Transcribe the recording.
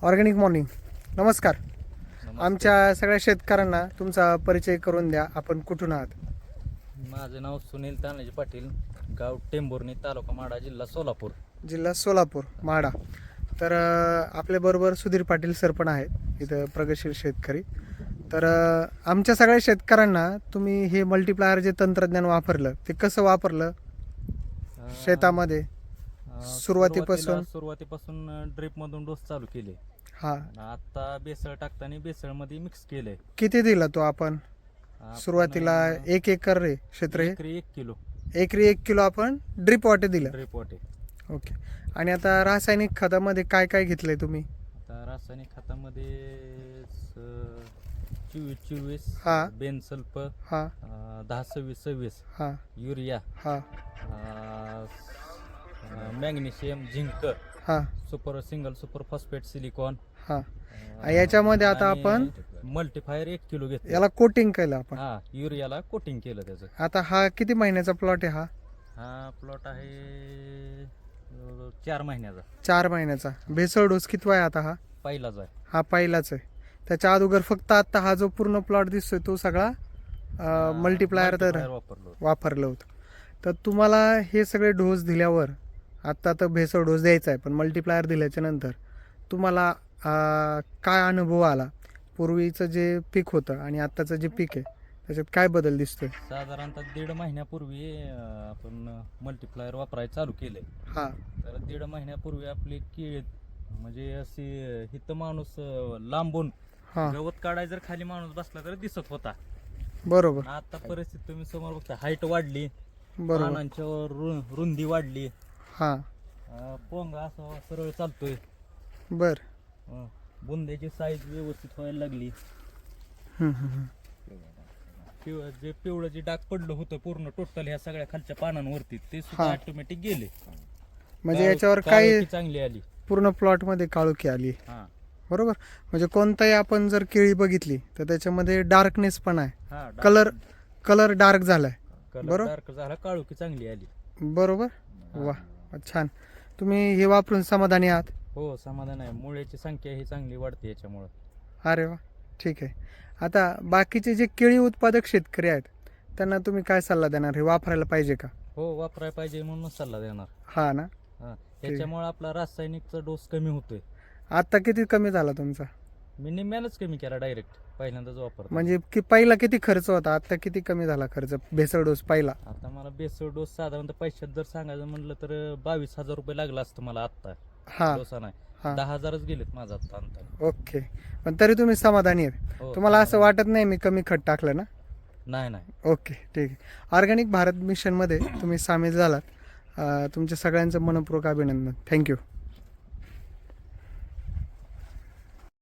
Organic morning. नमस्कार. आमच्या सगळ्या शेतकऱ्यांना तुमचा परिचय करून द्या. आपण कुठून आहात? माझं नाव सुनील तानाजी पाटील, गाव टेंभुर्णी, तालुका माढा, जिल्हा सोलापूर. जिल्हा सोलापूर, माढा. तर आपल्याबरोबर सुधीर पाटील सर पण आहेत इथं, प्रगतशील शेतकरी. तर आमच्या सगळ्या शेतकऱ्यांना तुम्ही हे मल्टीप्लायर जे तंत्रज्ञान वापरलं ते कसं वापरलं शेतामध्ये? सुरुवातीपासून ड्रिप मधून डोस चालू केले. हा, आता बेसळ टाकताना बेसळ मध्ये मिक्स केलंय. किती दिला तो आपण सुरुवातीला? 1 एकर रे क्षेत्र हे? 1 किलो. एकरी 1 किलो आपण ड्रिप वाटे दिलं. ड्रिप वाटे. ओके. आणि आता रासायनिक खतामध्ये काय काय घेतलंय तुम्ही? आता रासायनिक खतामध्ये 24 हा. बेनसल्फ, हा 10-26-26, हा युरिया, हा मॅग्नेशियम, झिंक, हा सिंगल सुपर फॉस्फेट, सिलिकॉन. हा. याच्यामध्ये आता आपण मल्टीफायर 1 किलो घेतलं. याला कोटिंग केलं आपण. हा, युरियाला कोटिंग केलं त्याचं. आता हा किती महिन्याचा प्लॉट आहे? हा प्लॉट आहे 4 महिन्याचा. 4 महिन्याचा. भेसळ डोस कितवा आहे आता? पहिलाच आहे. हा पहिलाच आहे. त्याच्या अगोदर फक्त आता हा जो पूर्ण प्लॉट दिसतोय तो सगळा मल्टीप्लायर तर वापरलं होतं. तर तुम्हाला हे सगळे डोस दिल्यावर, आता तर भेसळ डोस द्यायचा आहे, पण मल्टीप्लायर दिल्याच्या नंतर तुम्हाला काय अनुभव आला? पूर्वीचं जे पीक होतं आणि आत्ताचं जे पीक आहे त्याच्यात काय बदल दिसतोय? साधारणतः 1.5 महिन्यापूर्वी आपण मल्टीप्लायर वापरायला चालू केलंय. हा. तर 1.5 महिन्यापूर्वी आपली केळी म्हणजे अशी हिथं माणूस लांबून गवत काढायला जर खाली माणूस बसला तर दिसत होता. बरोबर. आता परिस्थिती तुम्ही समोर बघता, हाईट वाढली, बरोबर. पानांच्या रुंदी वाढली. हा. पोंगा असा सरळ चालतोय. बर. बुंद्याची साईज व्यवस्थित व्हायला लागली. जे पिवळं जे डाग पडलं होतं पूर्ण टोटल ह्या सगळ्या खालच्या पानांवरती, ते सुद्धा ऑटोमॅटिक गेले. म्हणजे याच्यावर काय चांगली आली. पूर्ण प्लॉट मध्ये काळोखी आली. हा, बरोबर. म्हणजे कोणताही आपण जर केळी बघितली तर त्याच्यामध्ये डार्कनेस पण आहे. हा, कलर डार्क झालाय. बरोबर. डार्क झाला, काळोखी चांगली आली. बरोबर. वा, छान. तुम्ही हे वापरून समाधानी आहात? हो, समाधान आहे. मुळ्याची संख्या ही चांगली वाढते याच्यामुळं. अरे वा, ठीक आहे. आता बाकीचे जे केळी उत्पादक शेतकरी आहेत त्यांना तुम्ही काय सल्ला देणार? हे वापरायला पाहिजे का? हो, वापरायला पाहिजे म्हणून सल्ला देणार. हा ना. त्याच्यामुळे आपला रासायनिकचा डोस कमी होतोय. आता किती कमी झाला तुमचा? मी निम्म्यालाच कमी केला डायरेक्ट पहिल्यांदाच वापरतो. म्हणजे की पहिला किती खर्च होता, आता किती कमी झाला खर्च भेसळ डोस पहिला? आता मला बेसळ डोस साधारणतः पैशात जर सांगायचं म्हणलं तर 22,000 रुपये लागला असतं मला आता. हा. डोसा नाही, हा. 10,000च गेलेत माझा आता अंतर. ओके. पण तरी तुम्ही समाधानी आहेत? हो, तुम्हाला असं समाधानी. वाटत नाही मी कमी खत टाकलं ना? नाही. ओके, ठीक आहे. ऑर्गॅनिक भारत मिशनमध्ये तुम्ही सामील झालात. तुमच्या सगळ्यांचं मनपूर्वक अभिनंदन. थँक्यू.